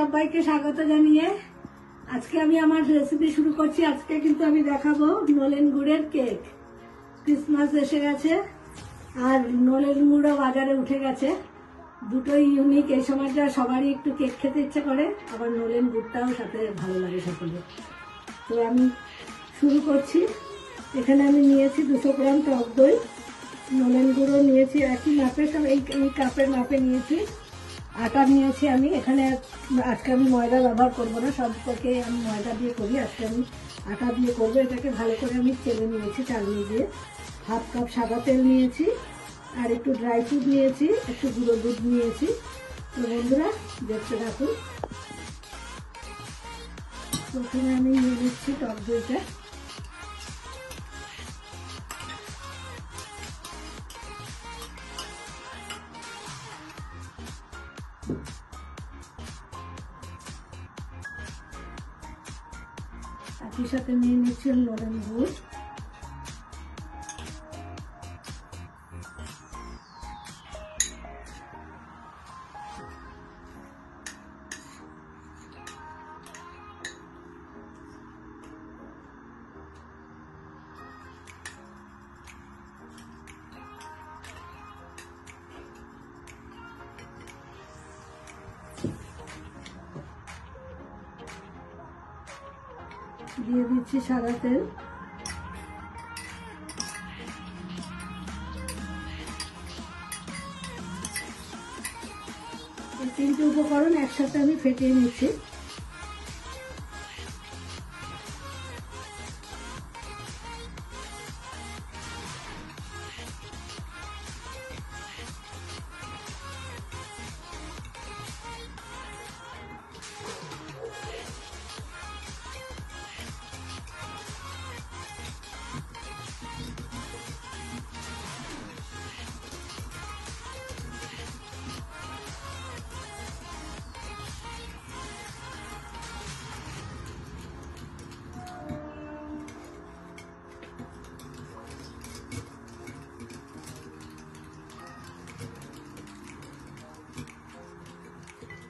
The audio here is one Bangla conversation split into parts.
সবাইকে স্বাগত জানিয়ে আজকে আমি আমার রেসিপি শুরু করছি। আজকে কিন্তু আমি দেখাবো নলেন গুড়ের কেক। ক্রিসমাস এসে গেছে আর নলেন গুড়ও বাজারে উঠে গেছে। দুটোই ইউনিক। এই সময়টা সবারই একটু কেক খেতে ইচ্ছে করে, আবার নলেন গুড়টাও সাথে ভালো লাগে সকলে। তো আমি শুরু করছি। এখানে আমি নিয়েছি 200 গ্রাম টক দই, নলেন গুঁড়ো নিয়েছি একই মাপে, সব এই কাপের মাপে নিয়েছি। আটা নিয়েছি আমি এখানে। আজকে আমি ময়দা ব্যবহার করবো না, সব থেকে আমি ময়দা দিয়ে করি, আজকে আমি আটা দিয়ে করবো। এটাকে ভালো করে আমি চেলে নিয়েছি চালনি দিয়ে। হাফ কাপ সাদা তেল নিয়েছি, আর একটু ড্রাই ফ্রুট নিয়েছি, একটু গুঁড়ো দুধ নিয়েছি। তো বন্ধুরা দেখতে থাকুন। প্রথমে আমি নিয়ে নিচ্ছি টক দইটা। একই সাথে নিয়ে নিচ্ছি নলেন গুড়। দিয়ে দিচ্ছি সাদা তেল। এই তিনটে উপকরণ একসাথে আমি ফেটিয়ে নিচ্ছি।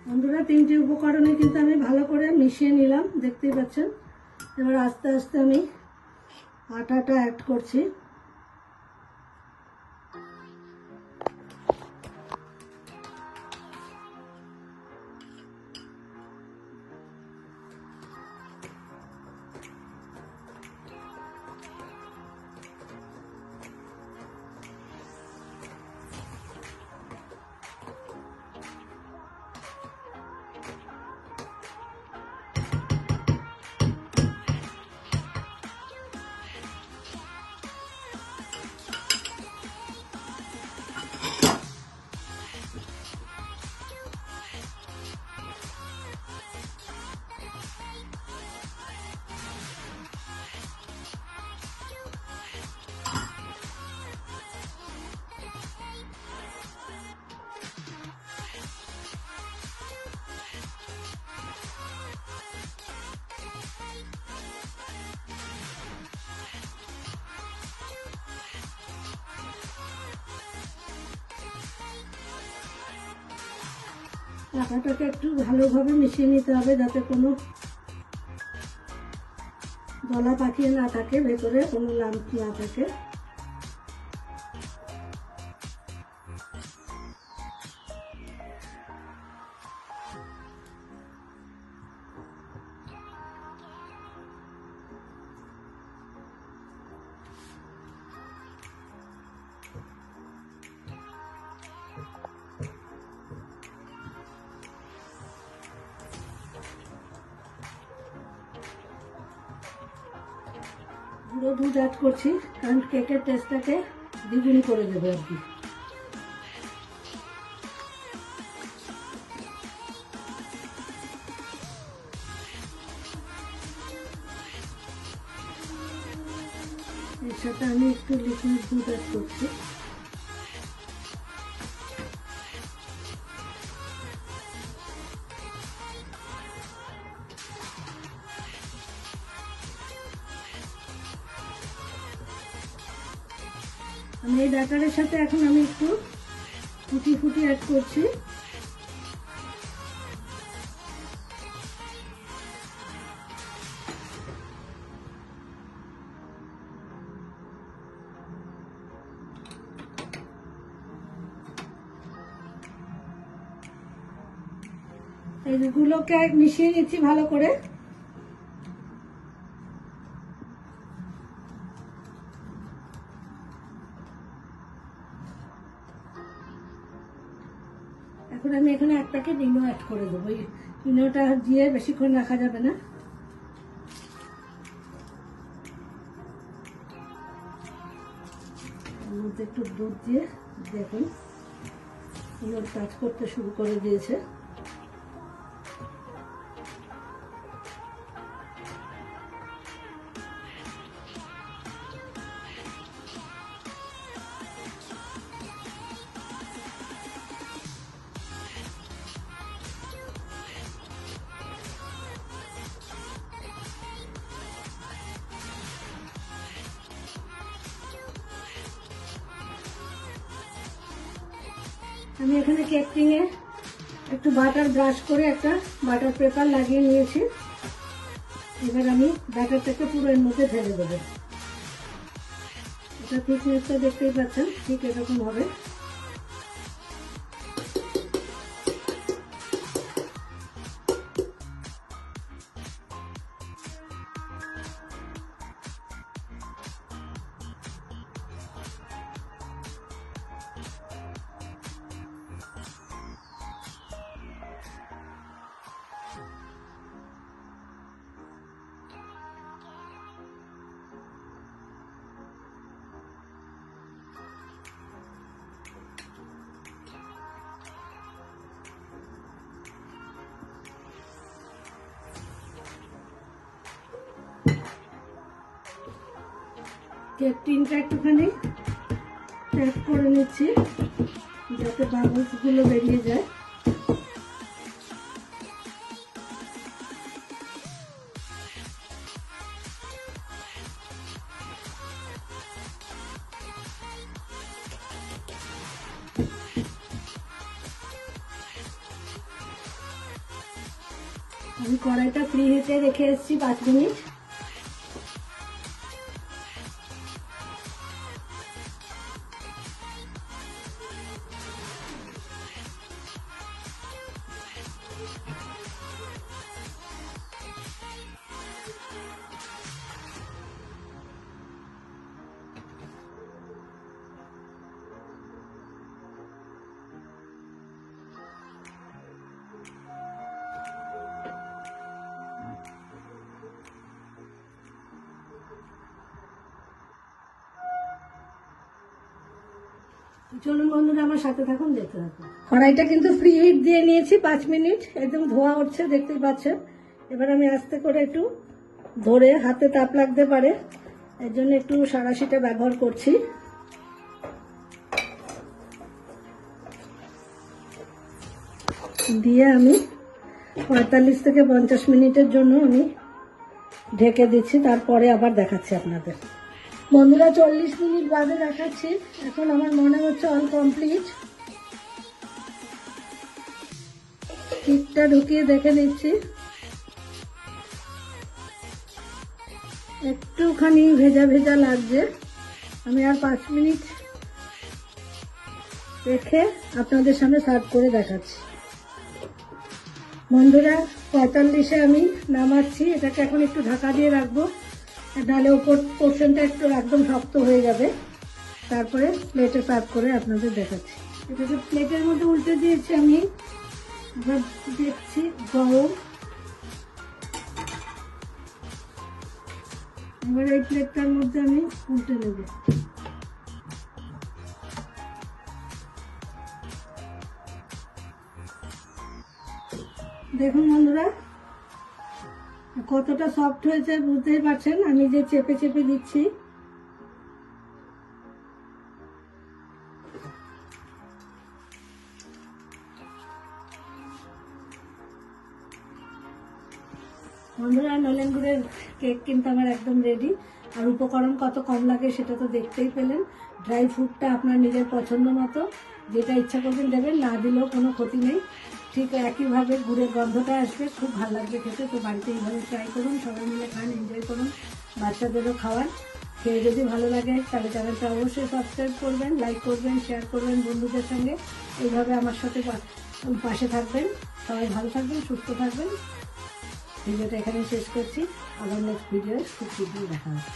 বন্ধুরা তিনটি উপকরণে কিন্তু আমি ভালো করে মিশিয়ে নিলাম, দেখতেই পাচ্ছেন। এবার আস্তে আস্তে আমি আটাটা অ্যাড করছি। আটাটাকে একটু ভালোভাবে মিশিয়ে নিতে হবে, যাতে কোনো গলা পাকিয়ে না থাকে, ভেতরে কোনো লাম্প না থাকে। গুঁড়ো দুধ অ্যাড করছি, কারণ কেকের টেস্টটাকে দ্বিগুণ করে দেবে আর কি। এর সাথে আমি একটু লিকুইড দুধ অ্যাড করছি। আমি এই ব্যাটারের সাথে এখন আমি একটু ফুটি অ্যাড করছি। এইগুলোকে মিশিয়ে নিচ্ছি ভালো করে। এখন আমি এখানে এক প্যাকেট ইনো অ্যাড করে দেবো। ইনোটা দিয়ে বেশিক্ষণ রাখা যাবে না। এর মধ্যে একটু দুধ দিয়ে দেখুন ইনোর কাজ করতে শুরু করে দিয়েছে। আমি এখানে কেক টিনে একটু বাটার ব্রাশ করে একটা বাটার পেপার লাগিয়ে নিয়েছি। এবার আমি ব্যাটারটাকে পুরো এর মধ্যে ঢেলে দেবো। এটা থিকনেসটা দেখতেই পাচ্ছেন, ঠিক এরকম হবে। কেক টিনটা একটুখানি ট্যাপ করে নিচ্ছি যাতে বাবলস গুলো বেরিয়ে যায়। আমি কড়াইটা ফ্রি হিটে রেখে এসেছি 5 মিনিট। চলুন বন্ধুরা আমার সাথে থাকুন, দেখতে থাকুন। কড়াইটা কিন্তু ফ্রি হিট দিয়ে নিয়েছি 5 মিনিট, একদম ধোয়া উঠছে দেখতেই পাচ্ছেন। এবার আমি আস্তে করে একটু ধরে, হাতে তাপ লাগতে পারে এর জন্য একটু সাঁড়াশিটা ব্যবহার করছি। দিয়ে আমি 45 থেকে 50 মিনিটের জন্য আমি ঢেকে দিচ্ছি, তারপরে আবার দেখাচ্ছি আপনাদের। বন্ধুরা 40 মিনিট বাদে দেখাচ্ছি। এখন আমার মনে হচ্ছে অল কমপ্লিট। কেকটা ঢুকিয়ে দেখে নিচ্ছি, একটুখানি ভেজা ভেজা লাগছে। আমি আর 5 মিনিট রেখে আপনাদের সামনে সার্ভ করে দেখাচ্ছি। বন্ধুরা 45-এ আমি নামাচ্ছি। এটাকে এখন একটু ঢাকা দিয়ে রাখবো, নাহলে উপর পোর্শনটা একটু একদম শক্ত হয়ে যাবে। তারপরে প্লেটে সার্ভ করে আপনাদের দেখাচ্ছি। এটাকে প্লেটের মধ্যে উল্টে দিয়েছি আমি। এবার দেখছি গরম। এবার এই প্লেটটার মধ্যে আমি উল্টে নেব। দেখুন বন্ধুরা কতটা সফট হয়েছে বুঝতেই পারছেন, আমি যে চেপে চেপে দিচ্ছি। বন্ধুরা নলেন গুড়ের কেক কিন্তু আমার একদম রেডি। আর উপকরণ কত কম লাগে সেটা তো দেখতেই পেলেন। ড্রাই ফ্রুটটা আপনার নিজের পছন্দ মতো যেটা ইচ্ছা করবেন দেবেন, না দিলেও কোনো ক্ষতি নেই। ঠিক একইভাবে গুড়ের গন্ধটা আসবে, খুব ভালো লাগবে খেতে। তো বাড়িতে এইভাবে ট্রাই করুন, সবাই মিলে খান, এনজয় করুন, বাচ্চাদেরও খাওয়ান। খেয়ে যদি ভালো লাগে তাহলে চ্যানেলটা অবশ্যই সাবস্ক্রাইব করবেন, লাইক করবেন, শেয়ার করবেন বন্ধুদের সঙ্গে। এইভাবে আমার সাথে পাশে থাকবেন, সবাই ভালো থাকবেন, সুস্থ থাকবেন। ভিডিওটা এখানেই শেষ করছি। আবার নেক্সট ভিডিও খুব শীঘ্রই দেখা হবে।